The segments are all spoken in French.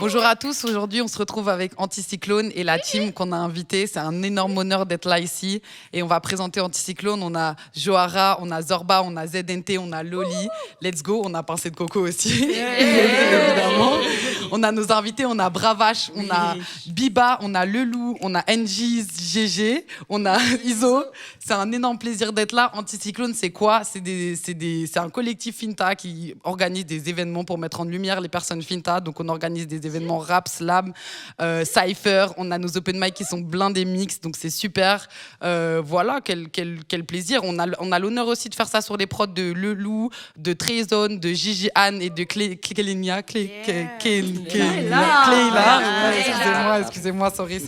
Bonjour à tous, aujourd'hui on se retrouve avec Anticyclone et la team qu'on a invitée. C'est un énorme honneur d'être là ici et on va présenter Anticyclone. On a Johara, on a Zorba, on a ZNT, on a Loli. Let's go, on a Pincé de Coco aussi, évidemment. On a nos invités, on a Bravache, on a Biba, on a Lelou, on a NG's GG, on a Iso. C'est un énorme plaisir d'être là. Anticyclone, c'est quoi ? C'est un collectif Finta qui organise des événements pour mettre en lumière les personnes Finta. Donc on organise des événements rap, slam, cypher. On a nos open mic qui sont blindés mix, donc c'est super. Voilà, quel plaisir. On a l'honneur aussi de faire ça sur les prods de Lelou, de Trezone, de Gigi Anne et de Clélia. Excusez-moi, sorry.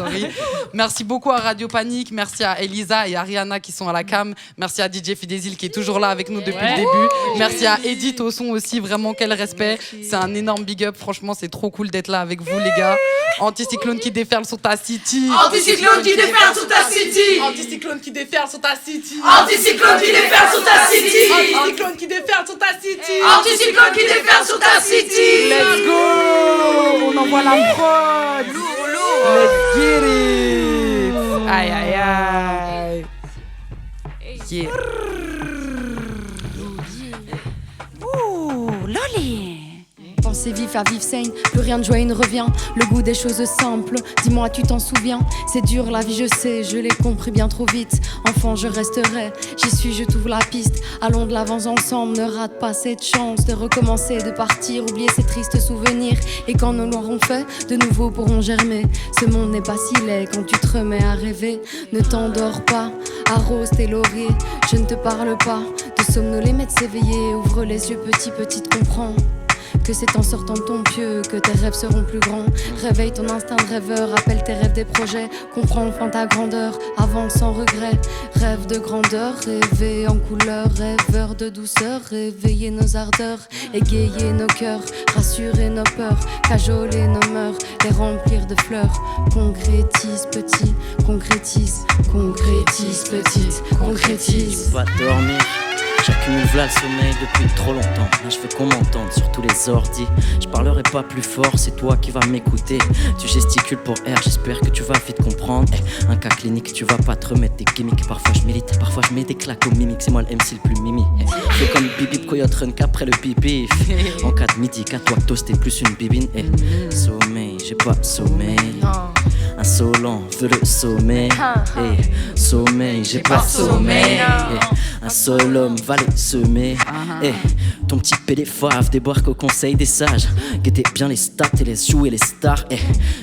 Merci beaucoup à Radio Panique, merci à Elisa et Ariana qui sont à la cam, merci à DJ Fidésil qui est toujours là avec nous depuis le début, merci à Edith au son aussi, vraiment quel respect, c'est un énorme big up, franchement c'est trop cool d'être là avec vous les gars. Anticyclone qui déferle sur ta city. Anticyclone qui déferle sur ta city. Anticyclone qui déferle sur ta city. Anticyclone qui déferle sur ta city. Anticyclone qui déferle sur ta city. Anticyclone qui déferle sur ta city. Let's go. On envoie la prod. Lourd. Let's get it. Aïe aïe aïe. Yeah. Ouh, Loli. Pensée vif à vif saine, plus rien de joyeux ne revient. Le goût des choses simples, dis-moi tu t'en souviens. C'est dur la vie je sais, je l'ai compris bien trop vite. Enfant je resterai, j'y suis, je t'ouvre la piste. Allons de l'avant ensemble, ne rate pas cette chance de recommencer, de partir, oublier ces tristes souvenirs. Et quand nous l'aurons fait, de nouveau pourront germer. Ce monde n'est pas si laid quand tu te remets à rêver. Ne t'endors pas, arrose tes lauriers. Je ne te parle pas de somnoler mais de s'éveiller. Ouvre les yeux petit, te comprends que c'est en sortant de ton pieu que tes rêves seront plus grands. Réveille ton instinct de rêveur, rappelle tes rêves des projets. Comprends enfin ta grandeur, avance sans regret. Rêve de grandeur, rêver en couleur. Rêveur de douceur, réveiller nos ardeurs. Égayer nos cœurs, rassurer nos peurs. Cajoler nos mœurs, les remplir de fleurs. Concrétise petit, concrétise. Concrétise petite, concrétise. Pas dormir. J'accumule v'là le sommeil depuis trop longtemps. Là je veux qu'on m'entende sur tous les ordis. Je parlerai pas plus fort, c'est toi qui vas m'écouter. Tu gesticules pour R, j'espère que tu vas vite comprendre. Un cas clinique, tu vas pas te remettre des gimmicks. Parfois je milite, parfois je mets des claques au mimiques. C'est moi le MC le plus mimi. Fais comme Bibi Coyote Run qu'après le bibif. En cas de midi, qu'à toi toast t'es plus une bibine. Sommeil, j'ai pas sommeil. Insolent veut le sommeil. Sommeil, j'ai pas sommeil. Un seul homme va les semer. Ton petit pédé fave débarque au conseil des sages. Guettez bien les stats et laisse jouer les stars.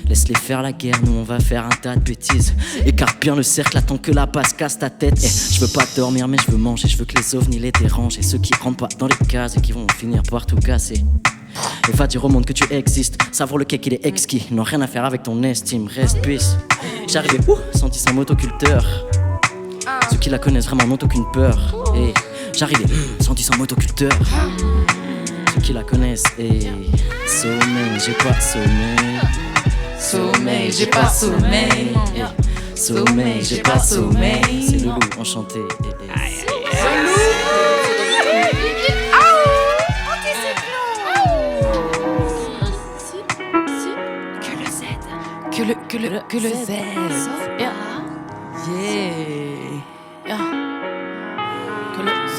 Laisse-les faire la guerre, nous on va faire un tas de bêtises. Écarte bien le cercle, attends que la basse casse ta tête. Je veux pas dormir mais je veux manger, je veux que les ovnis les dérangent. Et ceux qui rentrent pas dans les cases et qui vont finir par tout casser. Et va dire au monde que tu existes, savoir le cake il est exquis. N'ont rien à faire avec ton estime, reste peace. J'arrivais senti sa motoculteur. Ceux qui la connaissent vraiment n'ont aucune peur. Et j'arrivais, senti son motoculteur. Ceux qui la connaissent, et sommeil, j'ai pas sommeil. Sommeil, j'ai pas sommeil. Sommeil, j'ai pas sommeil. C'est Loulou, enchanté. Que le Z. Yeah. Que le Z.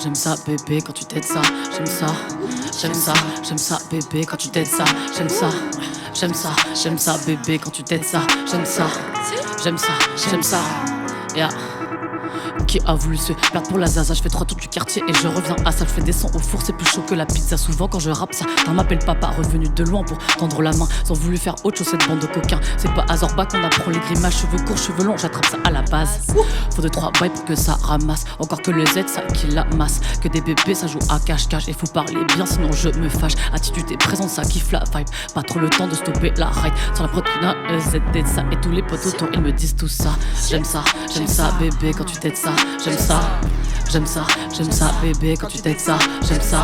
J'aime ça bébé quand tu t'aides ça. J'aime ça bébé quand tu t'aides ça. J'aime ça bébé quand tu t'aides ça. J'aime ça. Yeah. Qui a voulu se perdre pour la zaza? Je fais 3 tours du quartier et je reviens à ça. Je fais des sons au four, c'est plus chaud que la pizza. Souvent quand je rappe ça, t'en m'appelle papa, revenu de loin pour tendre la main. Ils ont voulu faire autre chose cette bande de coquins. C'est pas à Zorba qu'on apprend les grimaces. Cheveux courts, cheveux longs, j'attrape ça à la base. Faut 2-3 bails pour que ça ramasse. Encore que le Z, ça qui la masse. Que des bébés, ça joue à cache-cache. Et faut parler bien, sinon je me fâche. Attitude et présence, ça kiffe la vibe. Pas trop le temps de stopper la ride. Sur la prod, Z, t'aides ça. Et tous les potes autour, ils me disent tout ça. J'aime ça bébé quand tu t'aides ça. J'aime ça bébé quand tu t'aides ça. J'aime ça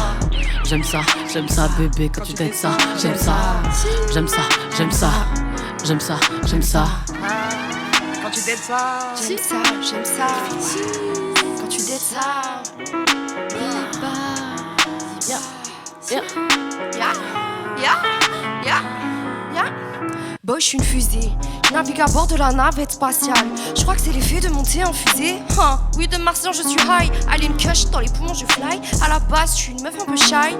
bébé quand tu t'aides ça. J'aime ça. Quand tu t'aides ça. J'aime ça. Quand tu t'aides ça. Boy, je suis une fusée, je navigue à bord de la navette spatiale. Je crois que c'est l'effet de monter en fusée. Oui, de martien je suis high, alien kush, dans les poumons je fly. À la base, je suis une meuf un peu shy,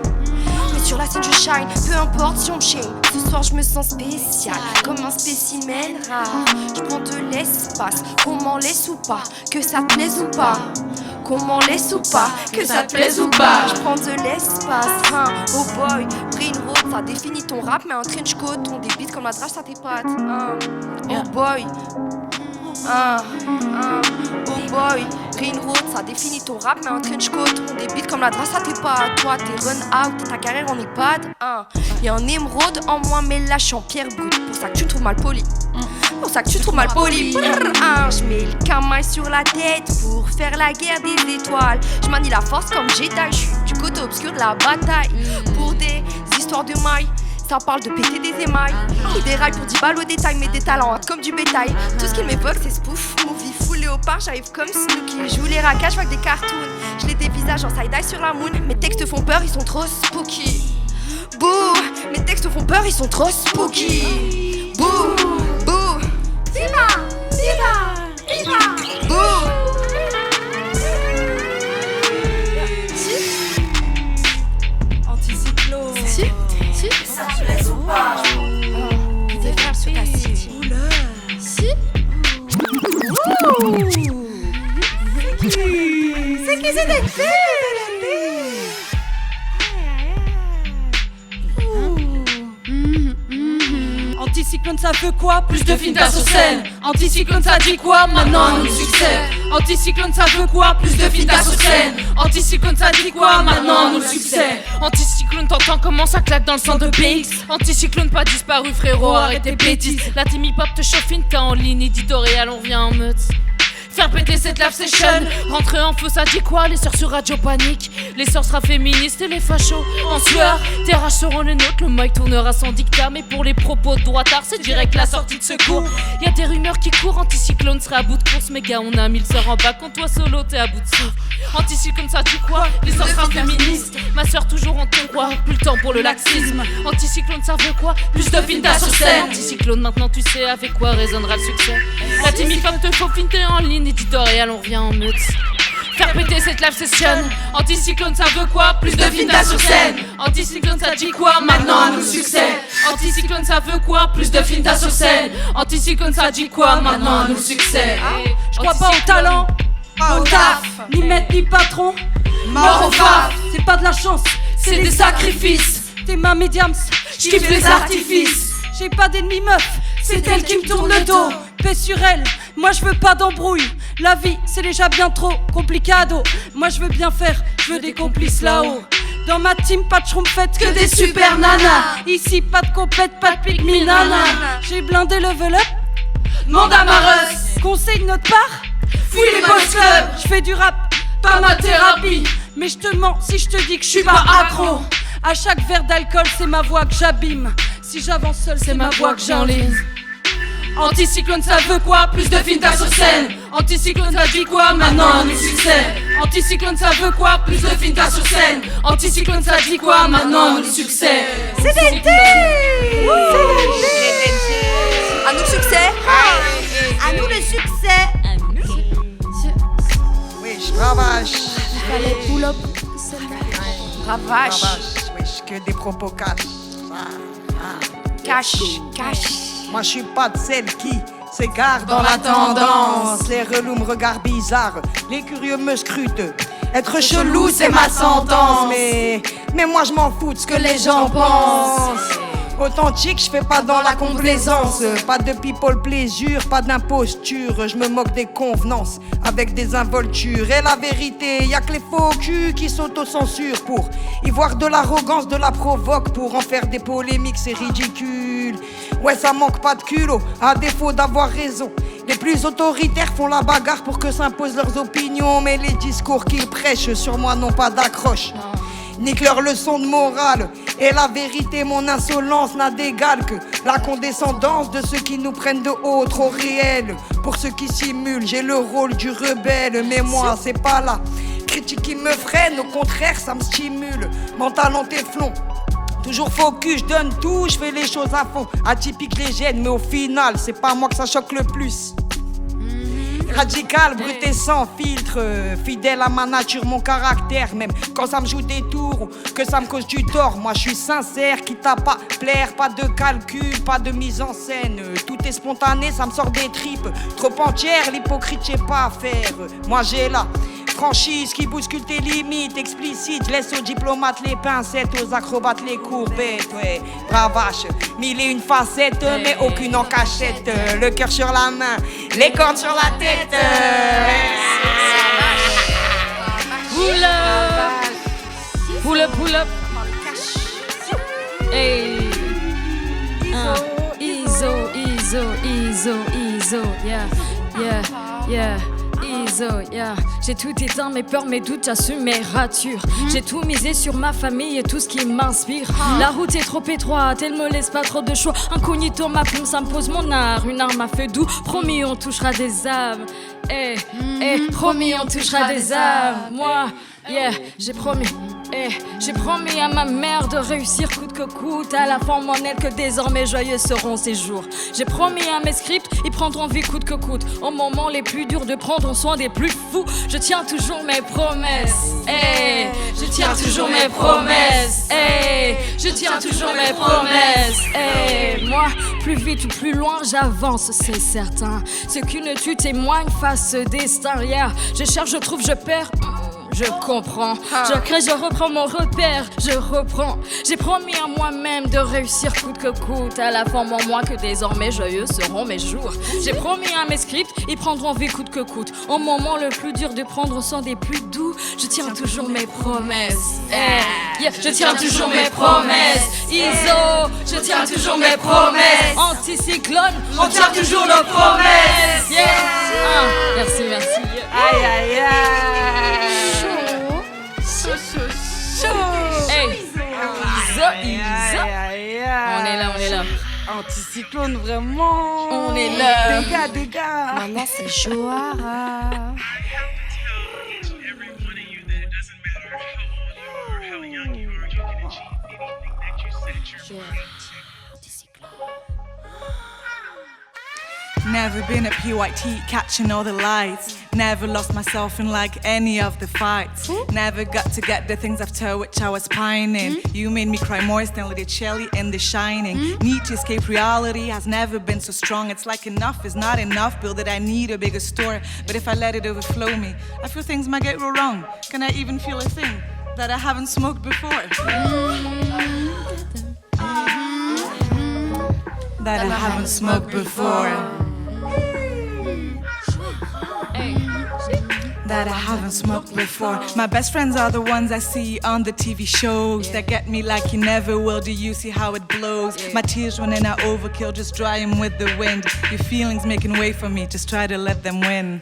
mais sur la scène je shine. Peu importe si on me shame, ce soir je me sens spécial, comme un spécimen rare. Je prends de l'espace, qu'on m'en laisse ou pas, que ça te plaise ou pas. Qu'on m'en laisse ou pas, que ça te plaise ou pas. Je prends de l'espace, oh boy. Green road, ça définit ton rap, mais un trench coat, on débite comme la drache, ça tes pattes. Oh boy. Oh boy. Green road, ça définit ton rap, mais un trench coat, on débite comme la drache, ça tes pattes. Toi, t'es run out, ta carrière en EHPAD. Y'a un émeraude en moi, mais là, je suis en pierre brute. Pour ça que tu me trouves mal poli. Pour ça que tu trouves mal poli. Je mets le camail sur la tête pour faire la guerre des étoiles. Je manie la force comme Jedi, je suis du côté obscur de la bataille. Pour des histoires de mailles, ça parle de péter des émails. Ou des rails pour 10 balles au détail, mais des talents comme du bétail. Tout ce qui m'évoque c'est spoof, movie full léopard. J'arrive comme Snooki, je joue les racages, je vois que des cartoons. Je les dévisage en side-eye sur la moon. Mes textes font peur, ils sont trop spooky. Bouh, mes textes font peur, ils sont trop spooky. Bouh, bouh. Viva, viva, viva. Bouh. Anticyclone. Si. Ça te laisse ou pas? Des frères sur ta city. Si. C'est qui c'était fait? Anticyclone ça veut quoi? Plus de finta sur scène. Anticyclone ça dit quoi? Maintenant on nous succès. Anticyclone ça veut quoi? Plus de finta sur scène. Anticyclone ça dit quoi? Maintenant on nous succès. Anticyclone, t'entends comment ça claque dans le sang de PX. Anticyclone pas disparu frérot, arrête tes bêtises. La team hip hop te chauffe une en ligne, éditorial on vient en meute. Faire péter cette lave session, rentrer en feu ça dit quoi? Les sœurs sur Radio Panique, les sœurs sera féministes et les fachos en sueur. Tes rages seront les nôtres, le mic tournera sans dictat. Mais pour les propos de droitard c'est direct la sortie de secours. Y'a des rumeurs qui courent, Anticyclone serait à bout de course. Mais gars on a 1000 sœurs en bas, quand toi solo t'es à bout de souffle. Anticyclone ça dit quoi? Les sœurs sera féministes, ma sœur toujours en ton roi, plus le temps pour le laxisme. Anticyclone ça veut quoi? Plus de finta sur scène. Anticyclone maintenant tu sais avec quoi résonnera le succès. La team hip hop te faut finter en ligne, éditorial on vient en meute. Faire péter cette live session. Anticyclone ça veut quoi? Plus de finta sur scène. Anticyclone ça dit quoi? Maintenant on nous succès. Anticyclone ça veut quoi? Plus de finta sur scène. Anticyclone ça dit quoi? Maintenant on nous succès. Je crois pas au talent, Pas au taf. ni maître ni patron. Mort au faf. C'est pas de la chance, C'est des sacrifices. t'es ma médiums. J'kiffe les artifices. J'ai pas d'ennemis meuf, c'est elle qui me tourne le dos. Paix sur elle, moi je veux pas d'embrouille. La vie c'est déjà bien trop complicado. Moi je veux bien faire, je veux des complices là-haut. Dans ma team pas de schrumpfette, que des super nanas. Ici pas de compète, pas de pique mi nana. J'ai blindé level up, Demande à ma Russ. conseil de notre part. Fouille les boys club. Je fais du rap, Pas ma thérapie. mais je te mens si je te dis que je suis pas accro. À chaque verre d'alcool c'est ma voix que j'abîme. Si j'avance seul c'est ma voix que j'enlise. Anticyclone ça veut quoi? Plus de finta sur scène. Anticyclone ça dit quoi? Maintenant on nous succès. Anticyclone ça veut quoi? Plus de finta sur scène. Anticyclone ça dit quoi? Maintenant on nous succès. C'est d'été. À nous le succès. À nous le succès. Oui, je ravage. Fallait pull up. Ravage. Oui, que des propos cash. Cash. Moi, je suis pas de celle qui s'égare dans la tendance. Les relous me regardent bizarre, les curieux me scrutent. Être chelou, c'est ma sentence. Mais moi, je m'en fous de ce que les gens pensent. Authentique, je fais pas dans la complaisance. Pas de people plaisir, pas d'imposture. Je me moque des convenances avec des involtures. Et la vérité, y a que les faux culs qui s'autocensurent pour y voir de l'arrogance, de la provoque. Pour en faire des polémiques, c'est ridicule. Ouais, ça manque pas de culot, à défaut d'avoir raison. Les plus autoritaires font la bagarre pour que s'imposent leurs opinions. Mais les discours qu'ils prêchent sur moi n'ont pas d'accroche. Nique leur leçon de morale. Et la vérité, mon insolence n'a d'égal que la condescendance de ceux qui nous prennent de haut, trop réel. Pour ceux qui simulent, j'ai le rôle du rebelle. Mais moi, c'est pas la critiques qui me freinent, au contraire ça me stimule. Mental en téflon, toujours focus, je donne tout, je fais les choses à fond. Atypique les gènes, mais au final c'est pas moi que ça choque le plus. Radical, brut et sans filtre, fidèle à ma nature, mon caractère. Même quand ça me joue des tours ou que ça me cause du tort, moi je suis sincère, quitte à pas plaire, pas de calcul, pas de mise en scène. Tout est spontané, ça me sort des tripes. Trop entière, l'hypocrite j'ai pas à faire. Moi j'ai la franchise qui bouscule tes limites explicites. Laisse aux diplomates les pincettes, aux acrobates les courbettes. Ouais, bravache, mille et une facettes, mais aucune en cachette. Le cœur sur la main, les cordes sur la tête. Pull up, pull up, pull up. Hey. Iso, yeah. Iso, yeah. J'ai tout éteint, mes peurs, mes doutes, j'assume mes ratures. J'ai tout misé sur ma famille et tout ce qui m'inspire. La route est trop étroite, elle me laisse pas trop de choix. Incognito, ma plume s'impose mon art. Une arme à feu doux, promis on touchera des âmes. Promis on touchera des âmes. Moi, yeah, j'ai promis. J'ai promis à ma mère de réussir coûte que coûte. À la forme en elle que désormais joyeux seront ses jours. J'ai promis à mes scripts, ils prendront vie coûte que coûte. Au moment les plus durs de prendre soin des plus fous, je tiens toujours mes promesses. Je tiens toujours mes promesses. Je tiens toujours mes promesses. Moi, plus vite ou plus loin, j'avance, c'est certain. Ce qu'une tue témoigne face au destin. Yeah. Je cherche, je trouve, je perds. Je comprends, je crée, je reprends mon repère, je reprends. J'ai promis à moi-même de réussir coûte que coûte. À la forme en moi que désormais joyeux seront mes jours. J'ai promis à mes scripts, ils prendront vie coûte que coûte. Au moment le plus dur de prendre soin des plus doux, je tiens toujours mes promesses. Je tiens toujours mes promesses. Iso, je tiens toujours mes promesses. Anticyclone, on tient toujours nos promesses. Merci. Aïe aïe aïe. Iso. On est là. Anticyclone, vraiment. On est là. Dégâts. Maintenant c'est Joara. Never been at PYT catching all the lights. Never lost myself in like any of the fights. Never got to get the things after which I was pining. You made me cry more than Lady Shelley in The Shining. Need to escape reality has never been so strong. It's like enough is not enough, Bill, that I need a bigger story. But if I let it overflow me, I feel things might get real wrong. Can I even feel a thing that I haven't smoked before? That I haven't smoked before. That I haven't smoked before. My best friends are the ones I see on the TV shows that get me like you never will. Do you see how it blows? My tears running out overkill, just dry 'em with the wind. Your feelings making way for me, just try to let them win.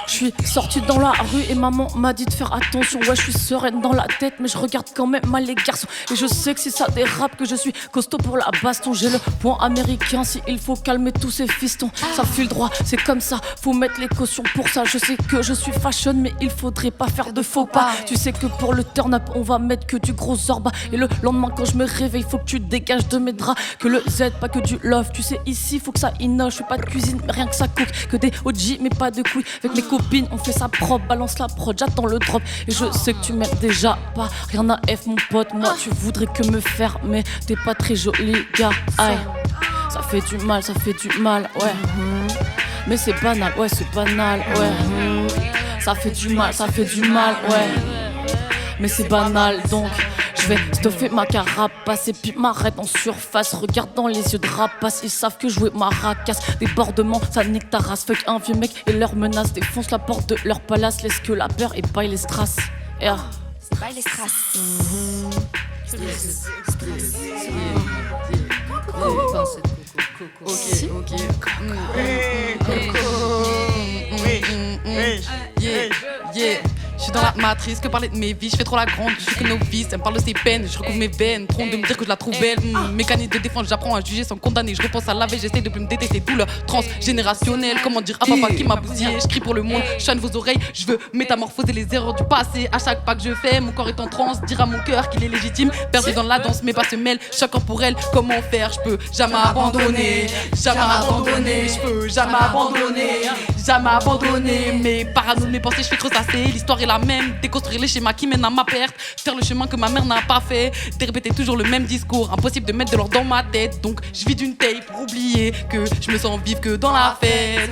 Je suis sortie dans la rue et maman m'a dit de faire attention. Ouais, je suis sereine dans la tête, mais je regarde quand même mal les garçons. Et je sais que si ça dérape, que je suis costaud pour la baston. J'ai le point américain, si il faut calmer tous ces fistons. Ça file droit, c'est comme ça, faut mettre les cautions pour ça. Je sais que je suis fashion, mais il faudrait pas faire de faux pas. Tu sais que pour le turn-up, on va mettre que du gros zorba. Et le lendemain, quand je me réveille, faut que tu dégages de mes draps. Que le Z, pas que du love. Tu sais, ici, faut que ça innove. Je fais pas de cuisine, mais rien que ça cook. Que des OG, mais pas de couilles. Avec mes copines, on fait ça propre, balance la prod, j'attends le drop. Et je sais que tu m'aimes déjà pas, rien à F mon pote. Moi tu voudrais que me faire, mais t'es pas très joli gars. Aïe, ça fait du mal, ouais. Mais c'est banal, ouais c'est banal, ouais. Ça fait du mal, ouais. Mais c'est banal donc je vais stuffer ma carapace et puis m'arrête en surface. Regarde dans les yeux de rapace, ils savent que jouer ma racasse. Débordement, ça nique ta race. Fuck un vieux mec et leur menace. Défonce la porte de leur palace, laisse que la peur et baille les strass. Baille les strass. Ok. Yeah. Je suis dans la matrice, que parler de mes vies, je fais trop la grande, je suis que novice, elle me parle de ses peines, je recouvre mes veines, trop de me dire que je la trouve belle, mécanique de défense, j'apprends à juger sans condamner, je repense à laver, j'essaie de plus me détester, douleur transgénérationnelle, comment dire à papa qui m'a bousillé, je crie pour le monde, je chante vos oreilles, je veux métamorphoser les erreurs du passé, à chaque pas que je fais, mon corps est en transe, dire à mon cœur qu'il est légitime, perdu dans la danse, mais pas se mêle, choc corporel, comment faire, je peux jamais abandonner, je peux jamais abandonner, mes parano, mes pensées, je fais creuser, l'histoire est la même, déconstruire les schémas qui mènent à ma perte, faire le chemin que ma mère n'a pas fait, de répéter toujours le même discours, impossible de mettre de l'ordre dans ma tête, donc je vis d'une tape pour oublier que je me sens vivre que dans la fête,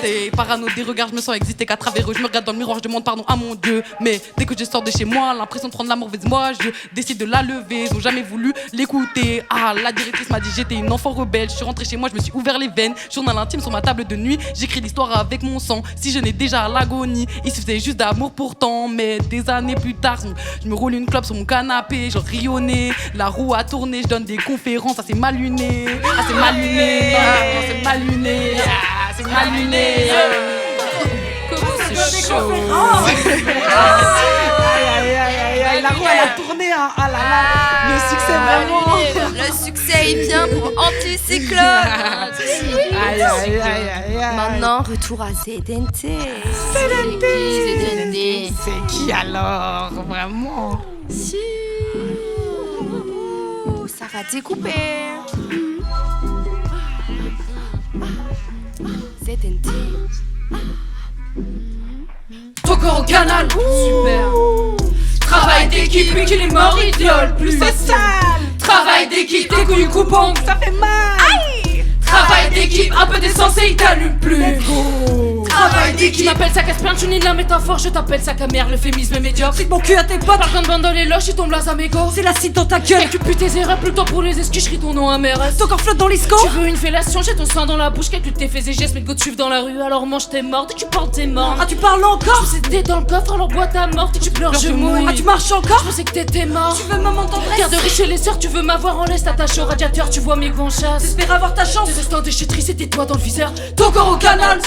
et parano des regards, je me sens exister qu'à travers eux, je me regarde dans le miroir, je demande pardon à mon Dieu, mais dès que je sors de chez moi, l'impression de prendre la mauvaise moi, je décide de la lever, ils ont jamais voulu l'écouter, la directrice m'a dit j'étais une enfant rebelle, je suis rentrée chez moi, je me suis ouvert les veines, journal intime sur ma table de nuit, j'écris l'histoire avec mon sang, si je n'ai déjà à l'agonie, il suffisait juste d'amour pourtant, mais des années plus tard, je me roule une clope sur mon canapé, genre rayonné, la roue a tourné, je donne des conférences, c'est mal luné, C'est chaud. La roue elle a tourné, hein. Ah là là. Le succès vraiment. Le succès il vient pour Anticyclone. Maintenant, retour à ZNT. C'est qui alors, vraiment? Si. Ça va découper. ZNT. Ton corps au canal, super. Travail d'équipe, puis qu'il est mort, il viole plus. C'est sale. Travail d'équipe, tes couilles coupons, Ça fait mal. travail d'équipe, un peu d'essence et il t'allume plus. Travail d'équipe, tu m'appelles sac à spin, tu nies la métaphore, je t'appelle sac à merde, l'euphémisme médiocre. C'est mon cul à tes potes. Par contre, bande dans les loges, il tombe là, Zamégo. C'est l'acide dans ta gueule. Et tu pues tes erreurs plutôt pour les excuses, je crie ton nom à MRS. Ton corps flotte dans les scores. Tu veux une fellation, j'ai ton sang dans la bouche, calcule tes faits et gestes, mais go te suivre dans la rue, alors mange tes morts, dès que tu portes tes morts. Ah, tu parles encore. C'était dans le coffre, alors bois ta mort, dès que tu pleures, je mouille. Ah, tu marches encore. Je pensais que t'étais mort. Tu veux maman tendresse. Garderie chez les sœurs, tu veux m'avoir en laisse, t'attaches au radiateur, tu vois mes grands chasses. T'espères avoir ta chance. Tes restants déchetteries, c'était toi dans le viseur. Ton corps au canal,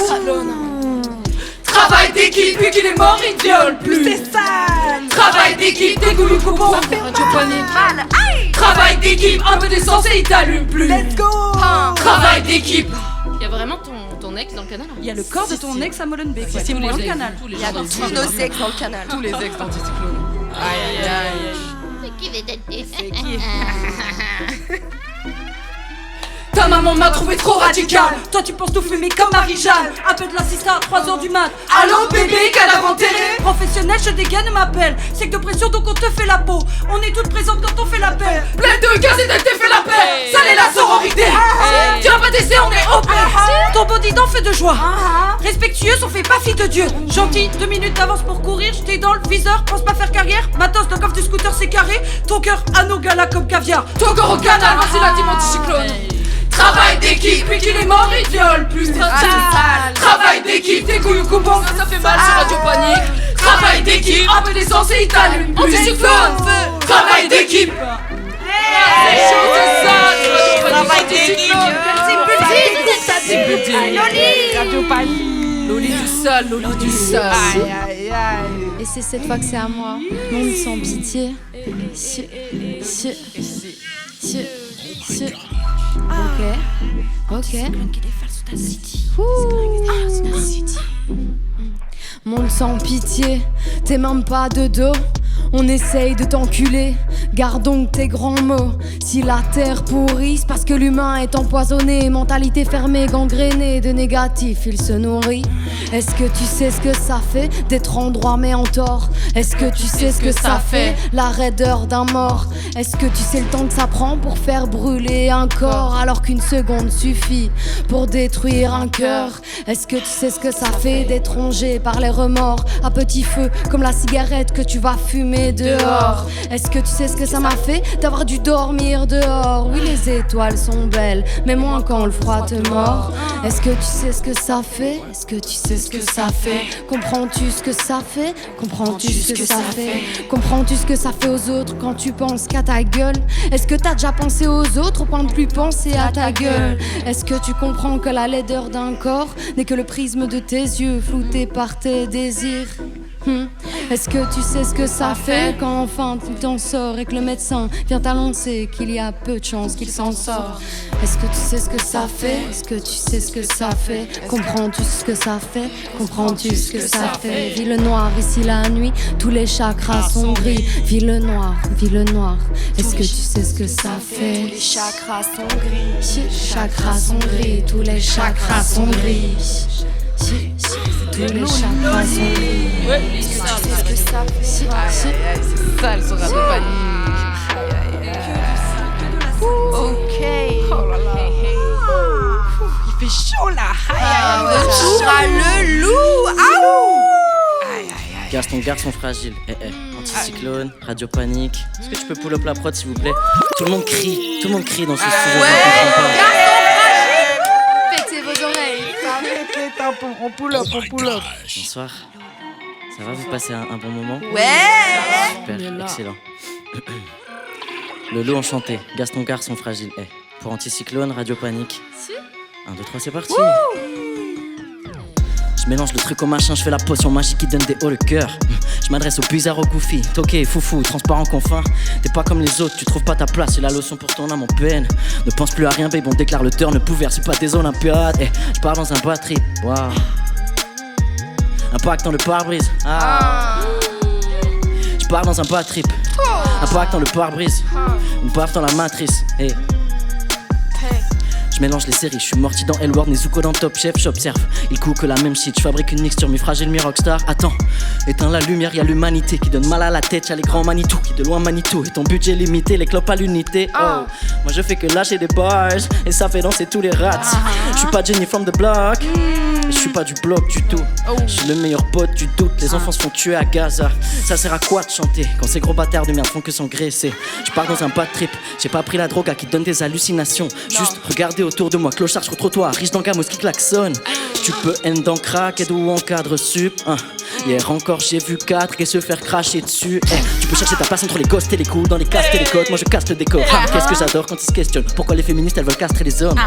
travail d'équipe, puis qu'il est mort, il viole plus. C'est sale. Travail d'équipe, tes couilles coupons. Radio panique. Travail d'équipe, un peu d'essence et il t'allume plus. Let's go. Travail d'équipe. Il y a vraiment ton ex dans le canal. Il y a le corps de ton ex à Molenbeek. Si, C'est tous dans les le ex. canal. Tous les Il y a gens tous nos ex dans le canal. tous les ex d'Anticyclone. Aïe aïe aïe. Ta maman m'a trouvé trop radical. Toi tu penses tout fumer comme Marie-Jeanne. Un peu de l'assistant à 3h du mat. Allô bébé, cadavre enterré. Professionnel, je dégaine m'appelle. C'est que de pression donc on te fait la peau. On est toutes présentes quand on fait l'appel. Plein de gaz et d'elle t'es fait la paix. Ça l'est la sororité. Tu vas pas tester, on est OP. Ton body d'en fait de joie. Respectueux, on fait pas fi de Dieu. Gentil, 2 minutes d'avance pour courir. J'étais dans le viseur, pense pas faire carrière. Matos, le coffre du scooter c'est carré. Ton cœur à nos galas comme caviar. Ton corps au canal, voici la team Anticyclone. Travail d'équipe, puis qu'il est mort, il viole plus. Travail d'équipe, tes couilles coupons, ça fait mal sur Radio Panique. Travail d'équipe, un peu d'essence et il t'allume plus. Anticyclone, travail d'équipe. C'est chaud, c'est ça. Travail d'équipe. Radio Panique. Loli du sale, Loli du sale. Aïe aïe. Et c'est cette fois que c'est à moi. Monde sans pitié. Ok. Monde sans pitié, t'es même pas de dos. On essaye de t'enculer, garde donc tes grands mots. Si la terre pourrit, c'est parce que l'humain est empoisonné. Mentalité fermée, gangrénée, de négatif il se nourrit. Est-ce que tu sais ce que ça fait d'être en droit mais en tort? Est-ce que tu sais ce que ça fait, la raideur d'un mort? Est-ce que tu sais le temps que ça prend pour faire brûler un corps, alors qu'une seconde suffit pour détruire un cœur? Est-ce que tu sais ce que ça fait d'être rongé par les remords à petit feu, comme la cigarette que tu vas fumer dehors? Est-ce que tu sais ce que ça m'a fait d'avoir dû dormir dehors? Oui, les étoiles sont belles, mais moins quand le froid te mord. Est-ce que tu sais ce que ça fait? Est-ce que tu sais sais ce que ça fait? Comprends-tu ce que ça fait? Comprends-tu ce que ça fait? Comprends-tu ce que ça fait aux autres quand tu penses qu'à ta gueule? Est-ce que t'as déjà pensé aux autres au point de plus penser à ta gueule? Est-ce que tu comprends que la laideur d'un corps n'est que le prisme de tes yeux floutés par tes désirs? Est-ce que tu sais ce que ça fait quand enfin tu t'en sors et que le médecin vient t'annoncer qu'il y a peu de chances qu'il s'en sort? Est-ce que tu sais ce que ça fait? Est-ce que tu sais ce que ça fait? Comprends-tu ce que ça fait? Comprends-tu ce que ça fait? Ville noire, ici la nuit, tous les chakras sont gris. Ville noire, est-ce que tu sais ce que ça fait? Les chakras sont gris. Chakras sont gris, tous les chakras sont gris. Tous les chakras sont gris. Qu'est-ce que ça fait? C'est sale sur Radio Panique. Ok. Oh là là. Il fait chaud là. Le loup. Gaston, garçon fragile. Anticyclone, Radio Panique. Est-ce que tu peux pull up la prod s'il vous plaît? Tout le monde crie dans ce studio. Pétez vos oreilles. Les tampons, on pull up. Bonsoir. Ça va, vous passez un bon moment? Ouais. Super, excellent. Le loup enchanté, Gaston garçon fragile. Pour Anticyclone, Radio Panique. 1, 2, 3, c'est parti. Je mélange le truc au machin, je fais la potion magique qui donne des hauts le cœur. Je m'adresse au bizarre, au goofy, toqué, foufou, transparent, confin. T'es pas comme les autres, tu trouves pas ta place, c'est la leçon pour ton âme en peine. Ne pense plus à rien, babe, on déclare le turn, ne pouvert, c'est pas des olympiades. Je pars dans un bad trip, waouh. Impact dans le pare-brise, Je pars dans un bad trip, impact dans le pare-brise. Une baffe dans la matrice, Je mélange les séries, je suis morti dans L-Word, Nezuko dans Top Chef, j'observe. Il cook la même shit, je fabrique une mixture, mi-fragile, mi-rockstar. Attends, éteins la lumière, y'a l'humanité qui donne mal à la tête, y'a les grands Manitou qui de loin Manitou. Et ton budget limité, les clopes à l'unité. Oh, moi je fais que lâcher des bars et ça fait danser tous les rats. Je suis pas Jenny from the block, je suis pas du bloc du tout. Je suis le meilleur pote du doute, les enfants se font tuer à Gaza. Ça sert à quoi de chanter quand ces gros bâtards de merde font que s'engraisser? Je pars dans un bad trip, j'ai pas pris la drogue à qui donne des hallucinations. Juste regarder autour de moi, clochard sur trottoir, riche dans gamos qui klaxonne. Tu peux end dans crack, aide ou en cadre sup. Hier encore j'ai vu 4 et se faire cracher dessus. Tu peux chercher ta place entre les ghosts et les coups, dans les castes et les codes, moi je casse le décor. Qu'est-ce que j'adore quand ils se questionnent pourquoi les féministes elles veulent castrer les hommes.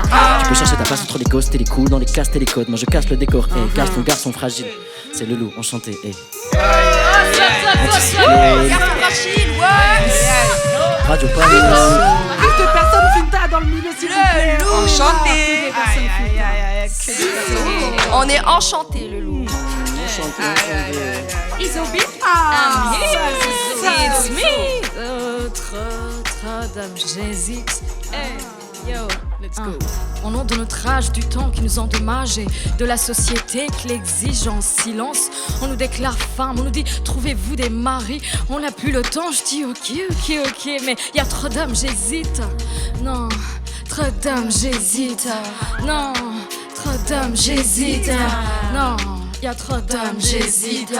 Tu peux chercher ta place entre les ghosts et les coups, dans les castes et les codes, moi je casse le décor. Gaston, garçon fragile, c'est le loup enchanté. Radio Panique. Plus de personnes finta dans le milieu, s'il vous plaît. Enchanté. On est enchanté, le loup. Ils ont bien. It's me. Trop d'âme, j'hésite. Hey, yo, let's go. Au nom de notre âge, du temps qui nous endommage et de la société qui l'exige en silence, on nous déclare femme, on nous dit trouvez-vous des maris. On n'a plus le temps, je dis ok, mais y a trop d'hommes, j'hésite. Non, trop d'hommes, j'hésite. Non, trop d'hommes, j'hésite. Non. Y'a trop d'hommes, j'hésite.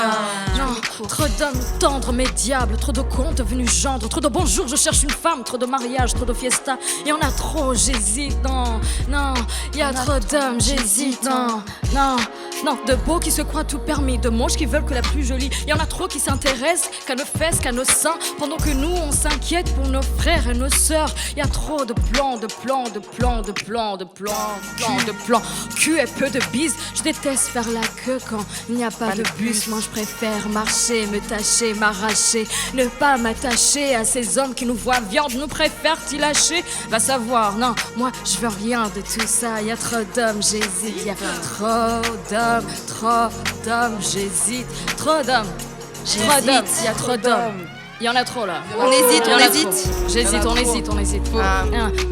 Non, trop d'hommes tendres, mais diables. Trop de cons devenus gendres. Trop de bonjour, je cherche une femme. Trop de mariage, trop de fiesta. Y'en a trop, j'hésite. Non, y'a trop d'hommes, j'hésite. Non, de beaux qui se croient tout permis. De moches qui veulent que la plus jolie. Y'en a trop qui s'intéressent qu'à nos fesses, qu'à nos seins. Pendant que nous, on s'inquiète pour nos frères et nos sœurs. Y'a trop de plans. Cul et peu de bises. Je déteste faire la queue quand il n'y a pas de bus. Moi je préfère marcher, me tâcher, m'arracher. Ne pas m'attacher à ces hommes qui nous voient viande, nous préfèrent t'y lâcher. Va savoir, non, moi je veux rien de tout ça. Y'a trop d'hommes, j'hésite. Y'a trop d'hommes, j'hésite. Trop d'hommes, y'a trop d'hommes. Il y en a trop là. On hésite. J'hésite, on hésite.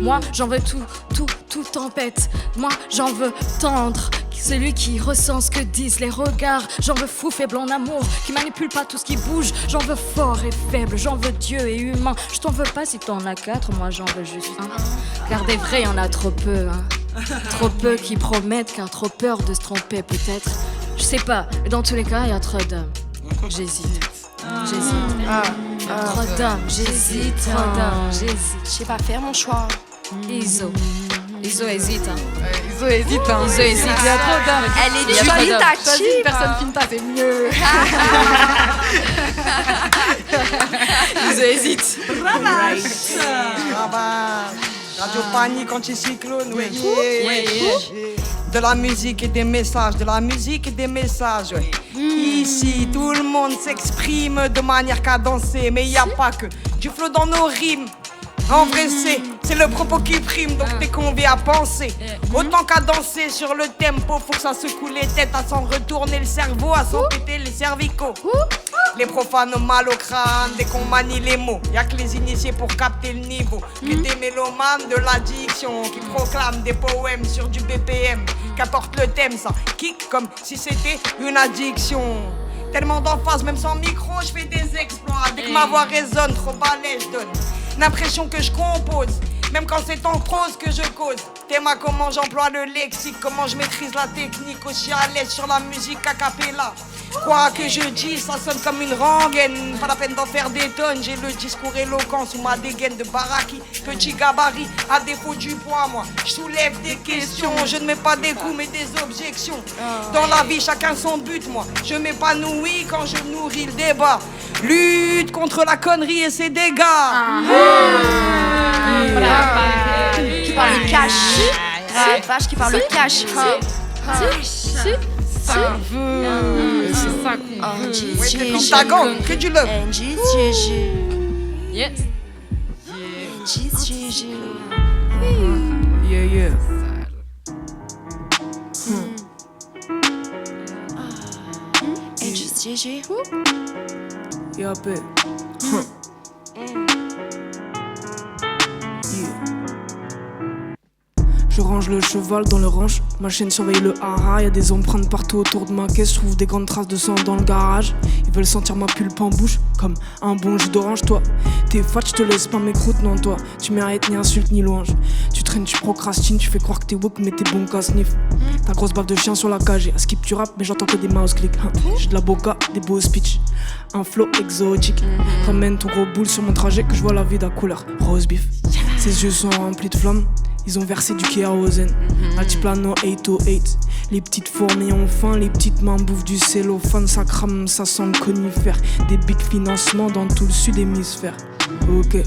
Moi, j'en veux tout tempête. Moi, j'en veux tendre. Celui qui ressent ce que disent les regards. J'en veux fou, faible en amour, qui manipule pas tout ce qui bouge. J'en veux fort et faible, j'en veux Dieu et humain. Je t'en veux pas si t'en as 4, moi j'en veux juste un. Car des vrais, y'en a trop peu, Trop peu qui promettent, car trop peur de se tromper peut-être. Je sais pas, mais dans tous les cas, y a trop d'hommes. J'hésite. Trop d'hommes, j'hésite. Je sais pas faire mon choix. Iso. Iso hésite. Hein. Iso hésite. Hein. Iso hésite. Il y a trop d'âme. Elle est Choisis dubitative. une personne finta, c'est mieux. Iso hésite. Radio Panique, Anticyclone, ouais. De la musique et des messages, de la musique et des messages, ouais. Ici, tout le monde s'exprime de manière cadencée, mais il n'y a pas que du flow dans nos rimes. En vrai, c'est le propos qui prime, donc t'es convié à penser. Autant qu'à danser sur le tempo, faut que ça secoue les têtes, à s'en retourner le cerveau, à s'en péter les cervicaux. Les profanes ont mal au crâne dès qu'on manie les mots. Y'a que les initiés pour capter le niveau. Que des mélomanes de l'addiction qui proclament des poèmes sur du BPM. Qu'apporte le thème, ça kick comme si c'était une addiction. Tellement d'emphase, même sans micro, je fais des exploits. Dès que ma voix résonne, trop balai, je donne l'impression que je compose. Même quand c'est en prose que je cause. Thème à comment j'emploie le lexique, comment je maîtrise la technique. Aussi à l'aise sur la musique a cappella. Quoi que je dise, ça sonne comme une rengaine. Pas la peine d'en faire des tonnes. J'ai le discours éloquent sous ma dégaine de baraki. Petit gabarit, à défaut du poids, moi je soulève des questions. Je ne mets pas des coups mais des objections. Dans la vie, chacun son but, moi je m'épanouis quand je nourris le débat. Lutte contre la connerie et ses dégâts. Qui parle de cash. C'est vache qui parle de cash. Ça veut. C'est ça qu'on veut. Ouais, t'es comme ta gang, que du love. NGGG. Yes. NGGG. Yeah, yeah. NGGG. Yeah, babe. Je range le cheval dans le ranch, ma chaîne surveille le hara. Y'a des empreintes partout autour de ma caisse, je trouve des grandes traces de sang dans le garage. Ils veulent sentir ma pulpe en bouche, comme un bon jus d'orange. Toi, t'es fat, je te laisse pas mes croûtes, non toi. Tu mérites ni insulte ni louange. Tu traînes, tu procrastines, tu fais croire que t'es woke, mais t'es bon qu'à sniff. Ta grosse baffe de chien sur la cage, à skip tu rap, mais j'entends que des mouse clics. J'ai de la boca, des beaux speech, un flow exotique. Ramène ton gros boule sur mon trajet, que je vois la vie d'un couleur rose beef. Ses yeux sont remplis de flammes. Ils ont versé du kérosène, Altiplano 808. Les petites fourmis ont faim, les petites mains bouffent du cellophane. Ça crame, ça sent le conifère. Des big financements dans tout le sud hémisphère. Ok,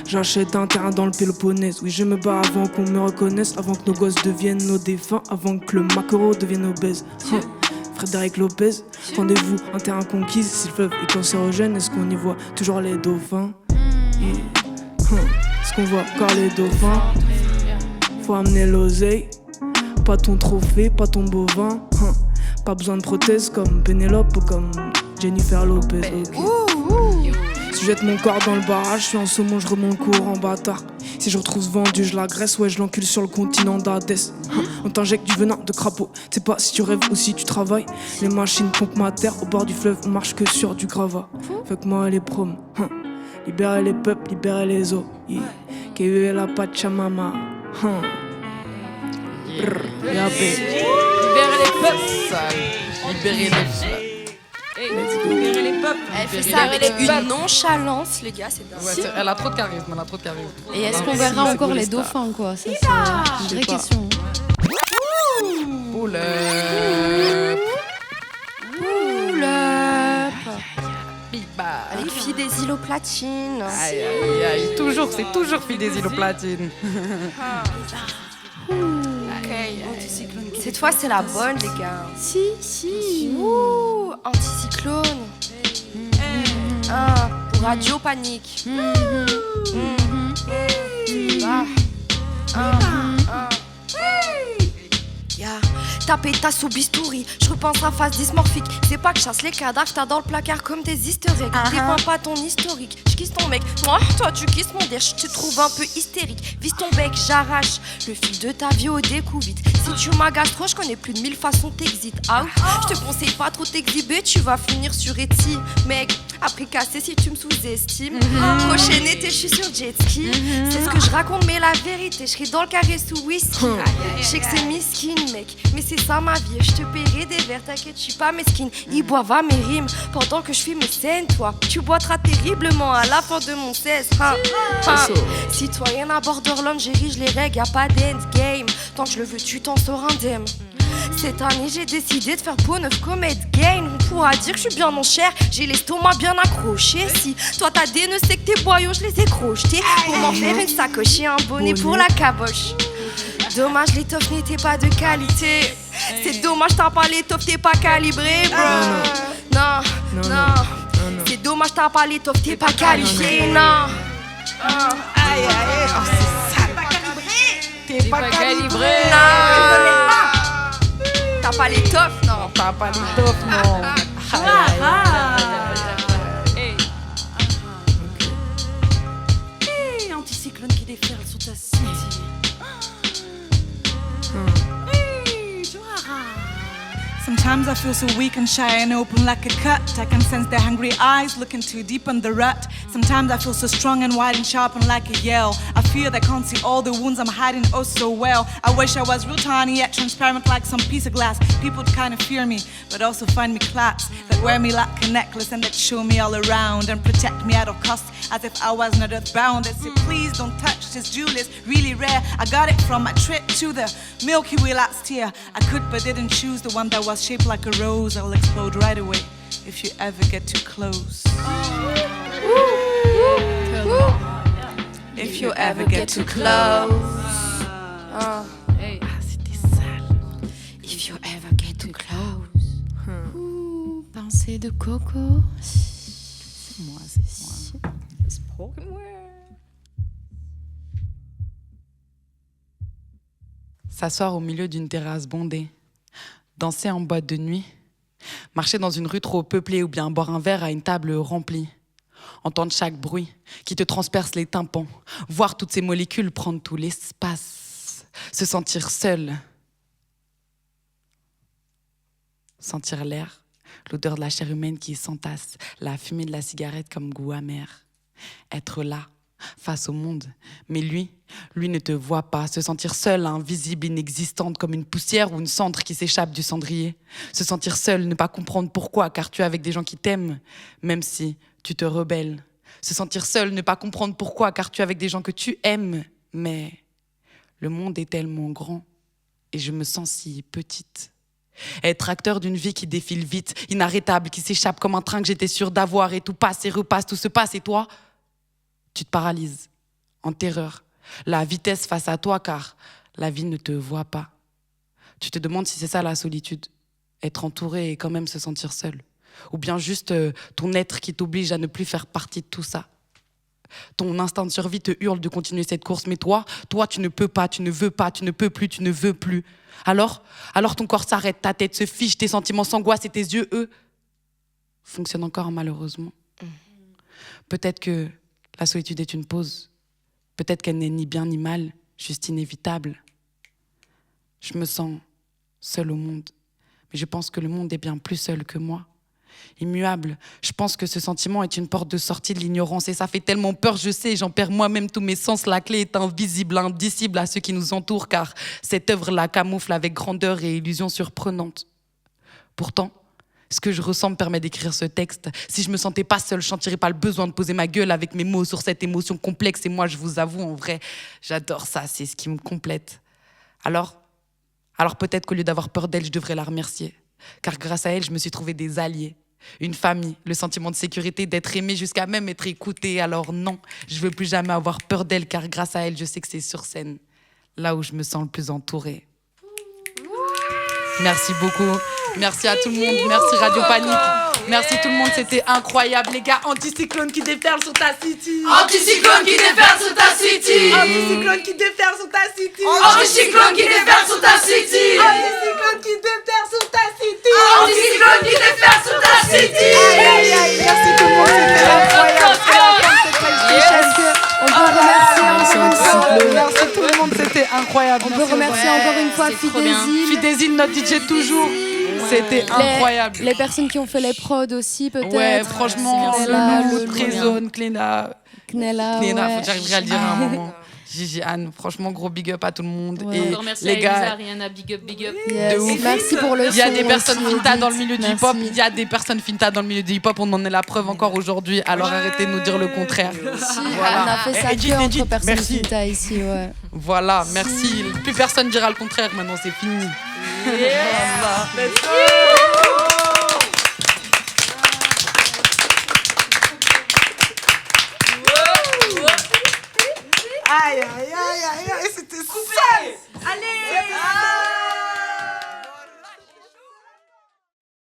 j'achète un terrain dans le Péloponnèse. Oui, je me bats avant qu'on me reconnaisse, avant que nos gosses deviennent nos défunts, avant que le maquereau devienne obèse. Frédéric Lopez, rendez-vous, un terrain conquis. Si le fleuve est cancérogène, est-ce qu'on y voit toujours les dauphins? Est-ce qu'on voit encore les dauphins? Faut amener l'oseille, pas ton trophée, pas ton bovin. Pas besoin de prothèse comme Pénélope ou comme Jennifer Lopez. Okay. Si je jette mon corps dans le barrage, je suis en saumon, je remonte court en bâtard. Si je retrouve ce vendu, je l'agresse, ouais je l'encule sur le continent d'Hadès. On t'injecte du venin de crapaud, sais pas si tu rêves ou si tu travailles. Les machines pompent ma terre, au bord du fleuve on marche que sur du gravat. Fuck moi les proms, libérez les peuples, libérez les eaux. Que vive la Pachamama. Libérer les peuples. Libérer les peuples. Libérer les peuples. Elle fait ça avec une nonchalance, les gars, c'est dingue. Ouais, elle a trop de charisme, Et est-ce qu'on verra encore les dauphins, quoi? Ça, c'est une vraie question. Pull up. Pull up. Biba. Les filles des îlots platines. Aïe, aïe, aïe. Toujours, c'est toujours fille des îlots platines. Cette fois, c'est la bonne, les gars. Si. Ouh, anticyclone. Pour Radio Panique. Ta pétasse au bistouri, je repense à face dysmorphique. C'est pas que je chasse les cadavres, t'as dans le placard comme des historiques. Dépeins pas ton historique, je kiss ton mec. Moi, toi tu kisses mon derche, je te trouve un peu hystérique. Vise ton bec, j'arrache le fil de ta vie au découvite. Si tu m'agaces trop, je connais plus de 1000 façons t'exit out. Je te conseille pas trop t'exhiber, tu vas finir sur Etsy. Mec, après cassé si tu me sous-estimes. Prochain été, je suis sur jet ski. C'est ce que je raconte, mais la vérité, je serai dans le carré sous whisky. Je sais que c'est miskin, mec, mais c'est c'est ça ma vie. Je te paierai des verres, t'inquiète, je suis pas mesquine. Ils boivent à mes rimes pendant que je fais mes scènes. Toi, tu boiteras terriblement à la fin de mon 16. Citoyenne à Borderland, j'érige les règles, y'a pas d'endgame. Tant que je le veux, tu t'en sors indemne. Cette année, j'ai décidé de faire peau neuf comme Ed Gain. On pourra dire que je suis bien en chair, j'ai l'estomac bien accroché. Si toi t'as des nœuds, c'est que tes boyaux, je les ai crochetés. Pour m'en faire une sacoche et un bonnet pour la caboche. Dommage, l'étoffe n'était pas de qualité. C'est dommage, t'as pas l'étoffe, t'es pas calibré, bro. Non. C'est dommage, t'as pas l'étoffe, t'es pas qualifié, non. Aïe, oh, c'est sale. T'es pas calibré. Non. T'as pas l'étoffe, non. T'as pas l'étoffe, non. Hey, anticyclone qui déferle sur ta city. Hey, Joara. Sometimes I feel so weak and shy and open like a cut. I can sense their hungry eyes looking too deep in the rut. Sometimes I feel so strong and wide and sharp and like a yell. I fear they can't see all the wounds I'm hiding oh so well. I wish I was real tiny yet transparent like some piece of glass. People kind of fear me, but also find me claps that wear me like a necklace and that show me all around and protect me at all costs as if I was not earthbound. They say please don't touch this jewel, it's really rare. I got it from my trip to the Milky Way last year. I could but didn't choose the one that was shaped like a rose. I'll explode right away if you ever get too close. If you ever get too close. C'était sale. If you ever get too close. Pincée de coco. C'est moi. Spoken word. S'asseoir au milieu d'une terrasse bondée, danser en boîte de nuit, marcher dans une rue trop peuplée ou bien boire un verre à une table remplie, entendre chaque bruit qui te transperce les tympans, voir toutes ces molécules prendre tout l'espace, se sentir seul, sentir l'air, l'odeur de la chair humaine qui s'entasse, la fumée de la cigarette comme goût amer, être là, face au monde, mais lui ne te voit pas, se sentir seule, invisible, inexistante, comme une poussière ou une cendre qui s'échappe du cendrier, se sentir seule, ne pas comprendre pourquoi, car tu es avec des gens qui t'aiment, même si tu te rebelles, se sentir seule, ne pas comprendre pourquoi, car tu es avec des gens que tu aimes, mais le monde est tellement grand et je me sens si petite. Être acteur d'une vie qui défile vite, inarrêtable, qui s'échappe comme un train que j'étais sûre d'avoir et tout passe et repasse, tout se passe et toi, tu te paralyses, en terreur, la vitesse face à toi car la vie ne te voit pas. Tu te demandes si c'est ça la solitude, être entouré et quand même se sentir seul. Ou bien juste ton être qui t'oblige à ne plus faire partie de tout ça. Ton instinct de survie te hurle de continuer cette course, mais toi, tu ne peux pas, tu ne veux pas, tu ne peux plus, tu ne veux plus. Alors ton corps s'arrête, ta tête se fiche, tes sentiments s'angoissent et tes yeux, eux, fonctionnent encore malheureusement. Peut-être que la solitude est une pause. Peut-être qu'elle n'est ni bien ni mal, juste inévitable. Je me sens seule au monde, mais je pense que le monde est bien plus seul que moi. Immuable, je pense que ce sentiment est une porte de sortie de l'ignorance et ça fait tellement peur, je sais, j'en perds moi-même tous mes sens. La clé est invisible, indicible à ceux qui nous entourent car cette œuvre la camoufle avec grandeur et illusion surprenante. Pourtant, ce que je ressens me permet d'écrire ce texte. Si je me sentais pas seule, je sentirais pas le besoin de poser ma gueule avec mes mots sur cette émotion complexe. Et moi, je vous avoue, en vrai, j'adore ça, c'est ce qui me complète. Alors peut-être qu'au lieu d'avoir peur d'elle, je devrais la remercier. Car grâce à elle, je me suis trouvé des alliés. Une famille, le sentiment de sécurité, d'être aimé jusqu'à même être écouté. Alors non, je veux plus jamais avoir peur d'elle, car grâce à elle, je sais que c'est sur scène, là où je me sens le plus entourée. Merci beaucoup. Merci à tout le monde. Merci Radio Panique. Merci tout le monde. C'était incroyable, les gars. Anticyclone qui déferle sur ta city. Anticyclone qui déferle sur ta city. Anticyclone qui déferle sur ta city. Anticyclone qui déferle sur ta city. Anticyclone qui déferle sur ta city. Anticyclone qui déferle sur ta city. Aïe, aïe, aïe. Merci tout le monde. C'était incroyable. On peut remercier Merci tout le monde. C'était incroyable. On peut remercier encore une fois Fidésil. Fidésil, notre DJ toujours. C'était incroyable. Les personnes qui ont fait les prods aussi, peut-être. Ouais, franchement, Knella, Trésone, Cléna. Knella, Faut que j'arriverai à le dire à un moment. Gigi Anne, franchement, gros big up à tout le monde. Ouais. Et Encore merci les à Elisa, gars, Rihanna, big up, big up. Yes. de ouf. Merci pour le son. il y a des personnes aussi, finta dans le Edith. milieu du Merci. hip-hop, il y a des personnes finta dans le milieu du hip-hop, on en est la preuve encore aujourd'hui, alors arrêtez de nous dire le contraire. Si, Voilà. on a fait ça Edith, que entre Edith, personnes merci. Finta ici, ouais. Voilà, merci. Plus personne dira le contraire, maintenant c'est fini. Aïe, aïe, aïe, aïe, aïe, c'était super. Allez